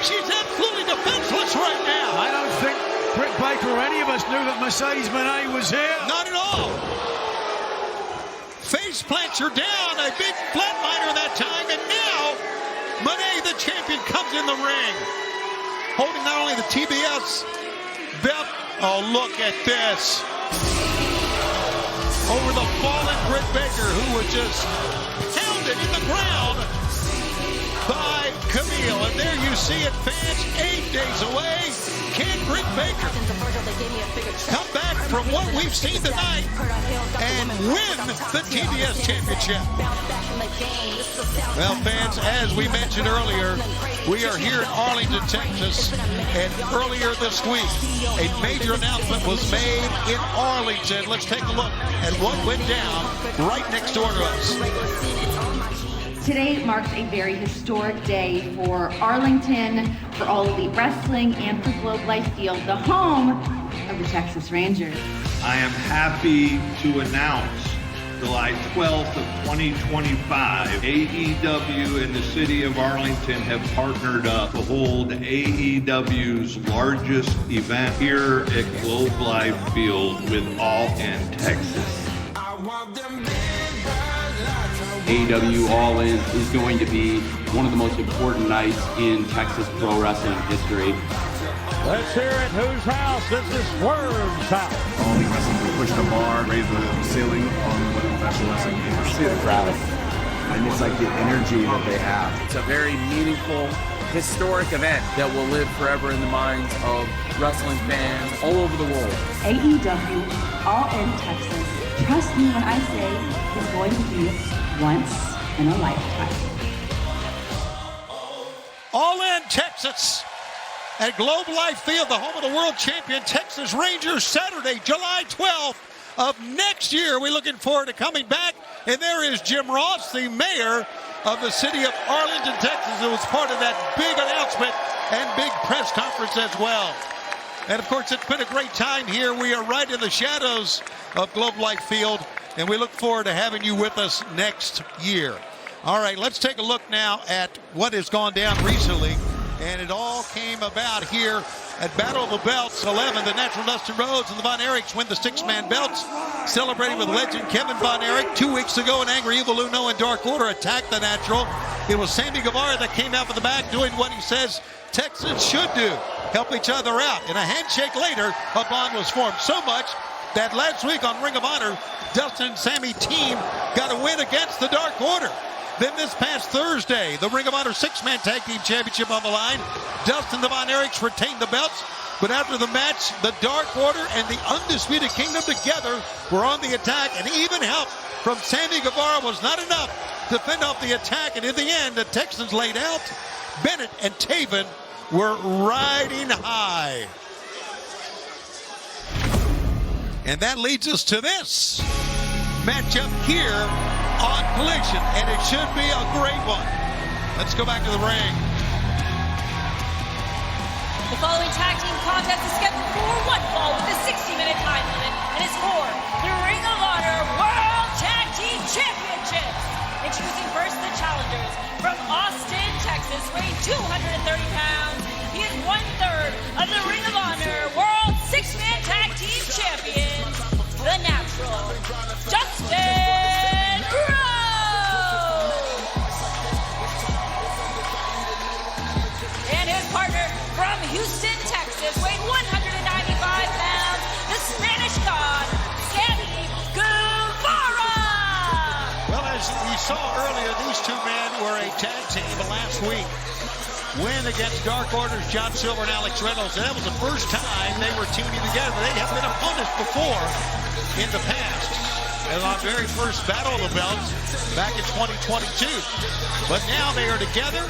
she's absolutely defenseless right now. I don't think Britt Baker or any of us knew that Mercedes Moné was here. Not at all. Face plants her down, a big flatliner that time, and now Moné, the champion, comes in the ring, holding not only the TBS belt. Oh, look at this. Over the fallen Britt Baker, who was just pounded in the ground by Camille. And there you see it, fans, 8 days away. Can Britt Baker come back from what we've seen tonight and win the TBS Championship? Well, fans, as we mentioned earlier, we are here in Arlington, Texas, and earlier this week, a major announcement was made in Arlington. Let's take a look at what went down right next door to us. Today marks a very historic day for Arlington, for All Elite Wrestling, and for Globe Life Field, the home of the Texas Rangers. I am happy to announce July 12th of 2025, AEW and the city of Arlington have partnered up to hold AEW's largest event here at Globe Life Field with All In Texas. AEW All In is going to be one of the most important nights in Texas pro wrestling history. Let's hear it. Whose house? This is Swerve's house. All the wrestling will push the bar, raise the ceiling on what professional wrestling is. See the crowd. And it's like the energy that they have. It's a very meaningful, historic event that will live forever in the minds of wrestling fans all over the world. AEW All In Texas. Trust me when I say it's going to be once in a lifetime. All In Texas at Globe Life Field, the home of the world champion Texas Rangers, Saturday, July 12th of next year. We're looking forward to coming back. And there is Jim Ross, the mayor of the city of Arlington, Texas, who was part of that big announcement and big press conference as well. And of course, it's been a great time here. We are right in the shadows of Globe Life Field, and we look forward to having you with us next year. All right, let's take a look now at what has gone down recently. And it all came about here at Battle of the Belts 11. The Natural Dustin Rhodes and the Von Erichs win the six-man belts, celebrating with legend Kevin Von Erich. 2 weeks ago, an Angry Evil Uno and Dark Order attacked the Natural. It was Sammy Guevara that came out of the back doing what he says Texans should do, help each other out. In a handshake later, a bond was formed. So much that last week on Ring of Honor, Dustin and Sammy team got a win against the Dark Order. Then this past Thursday, the Ring of Honor six-man tag team championship on the line. Dustin and the Von Erichs retained the belts, but after the match, the Dark Order and the Undisputed Kingdom together were on the attack, and even help from Sammy Guevara was not enough to fend off the attack, and in the end, the Texans laid out. Bennett and Taven were riding high. And that leads us to this matchup here on Collision, and it should be a great one. Let's go back to the ring. The following tag team contest is scheduled for one fall with a 60-minute time limit, and is for the Ring of Honor World Tag Team Championships. Introducing first the challengers from Austin, Texas, weighing 230 pounds. He is 1/3 of the Ring of Honor World Six-Man Tag Team Champions, the Natural, Dustin Rhodes. And his partner from Houston, Texas, weighing 195 pounds, the Spanish God, Sammy Guevara. Well, as we saw earlier, these two men were a tag team last week. Win against Dark Order's John Silver and Alex Reynolds. And that was the first time they were teaming together. They have been opponents before in the past. And on the very first Battle of the Belts back in 2022. But now they are together.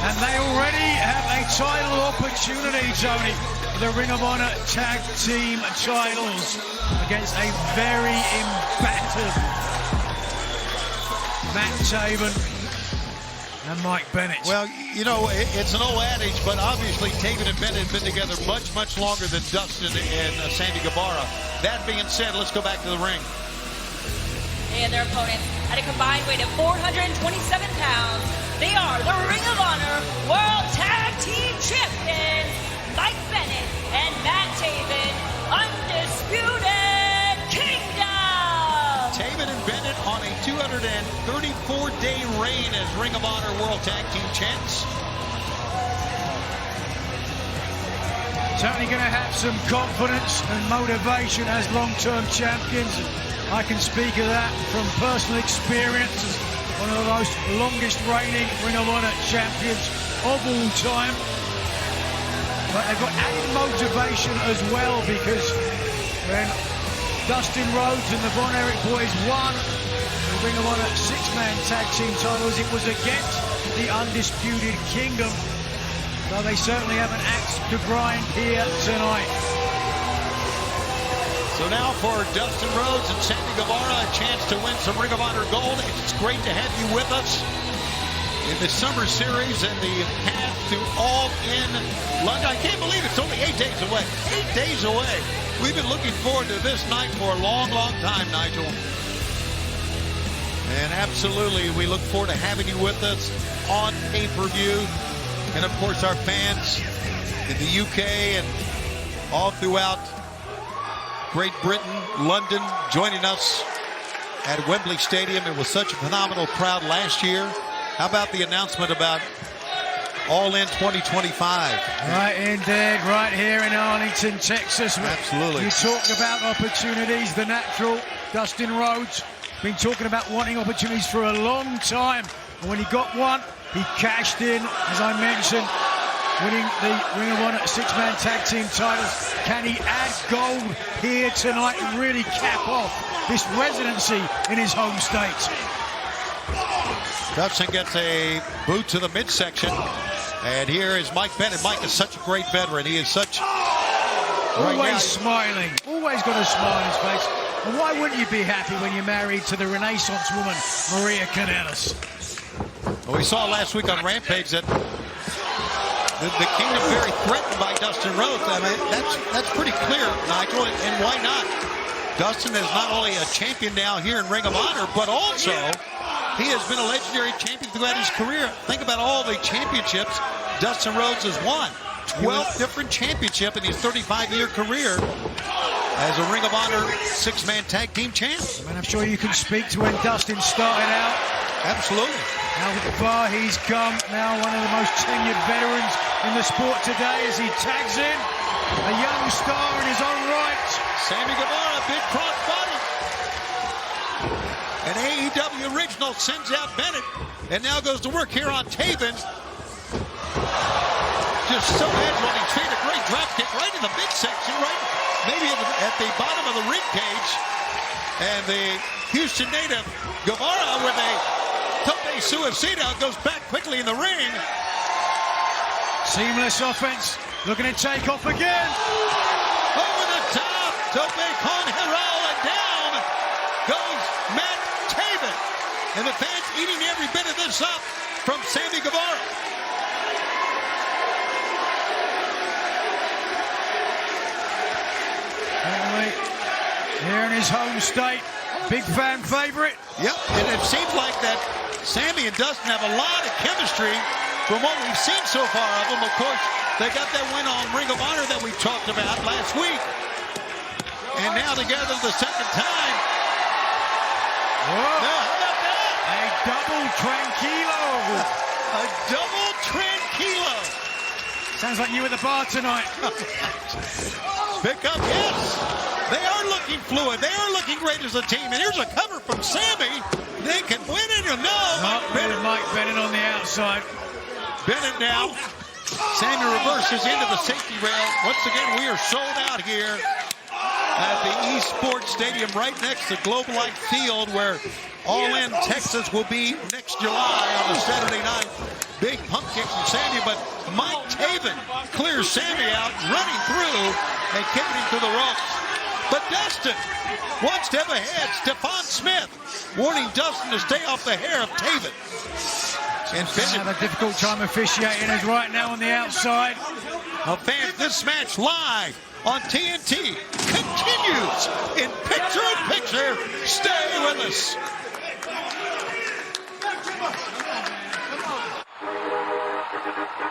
And they already have a title opportunity, Tony. The Ring of Honor Tag Team titles against a very embattered Matt Taven and Mike Bennett. Well, you know, it's an old adage, but obviously Taven and Bennett have been together much, much longer than Dustin and Sammy Guevara. That being said, let's go back to the ring. And their opponents at a combined weight of 427 pounds. They are the Ring of Honor World Tag Ring of Honor World Tag Team Champs. Certainly going to have some confidence and motivation as long-term champions. I can speak of that from personal experience as one of the most longest reigning Ring of Honor champions of all time. But they've got added motivation as well, because when Dustin Rhodes and the Von Erich boys won the Ring of Honor six-man tag team titles, it was against the Undisputed Kingdom. So they certainly have an axe to grind here tonight. So now for Dustin Rhodes and Sammy Guevara, a chance to win some Ring of Honor gold. It's great to have you with us in the Summer Series and the path to All In London. I can't believe it's only 8 days away. 8 days away. We've been looking forward to this night for a long, long time, Nigel. And absolutely, we look forward to having you with us on pay-per-view. And of course, our fans in the UK and all throughout Great Britain, London, joining us at Wembley Stadium. It was such a phenomenal crowd last year. How about the announcement about All In 2025? Right indeed, right here in Arlington, Texas. Absolutely. You talked about opportunities, the natural. Dustin Rhodes been talking about wanting opportunities for a long time. And when he got one, he cashed in, as I mentioned, winning the Ring of Honor six-man tag team titles. Can he add gold here tonight and really cap off this residency in his home state? Dustin gets a boot to the midsection. And here is Mike Bennett. Mike is such a great veteran. He is such... Always smiling. Always got a smile on his face. And why wouldn't you be happy when you're married to the Renaissance woman, Maria Kanellis? Well, we saw last week on Rampage that the Kingdom very threatened by Dustin Rhodes. I mean, that's pretty clear, Nigel, and why not? Dustin is not only a champion now here in Ring of Honor, but also he has been a legendary champion throughout his career. Think about all the championships Dustin Rhodes has won. 12 different championships in his 35-year career as a Ring of Honor six-man tag team champ. And I'm sure you can speak to when Dustin started out. Absolutely. How far he's come. Now one of the most tenured veterans in the sport today as he tags in a young star in his own right. Sammy Guevara, big cross body. An AEW original sends out Bennett and now goes to work here on Taven. Just so agile on his feet. A great drop kick right in the midsection, right maybe at the bottom of the rib cage. And the Houston native Guevara with a tope suicida goes back quickly in the ring. Seamless offense, looking to take off again. Over the top, tope con hero, and down goes Matt Taven. And the fans eating every bit of this up from Sammy Guevara. Anyway, here in his home state, big fan favorite. Yep, and it seems like that Sammy and Dustin have a lot of chemistry from what we've seen so far of them. Of course, they got that win on Ring of Honor that we talked about last week. And now together the second time. Whoa. Now, how about that? A double tranquilo. A double tranquilo. Sounds like you at the bar tonight. Pick up, yes. They are looking fluid. They are looking great as a team. And here's a cover from Sammy. They can win it or no. Mike Bennett on the outside. Bennett now. Sammy reverses into the safety rail. Once again, we are sold out here at the eSports Stadium right next to Globe Life Field, where All In Texas will be next July on the Saturday night. Big pump kick from Sammy, but Mike Taven clears Sammy out, running through and kicking him to the ropes. But Dustin, one step ahead. Stephon Smith warning Dustin to stay off the hair of Taven. And Bennett have a difficult time officiating us right now on the outside. Now, fans, this match live on TNT continues in picture-in-picture. Stay with us.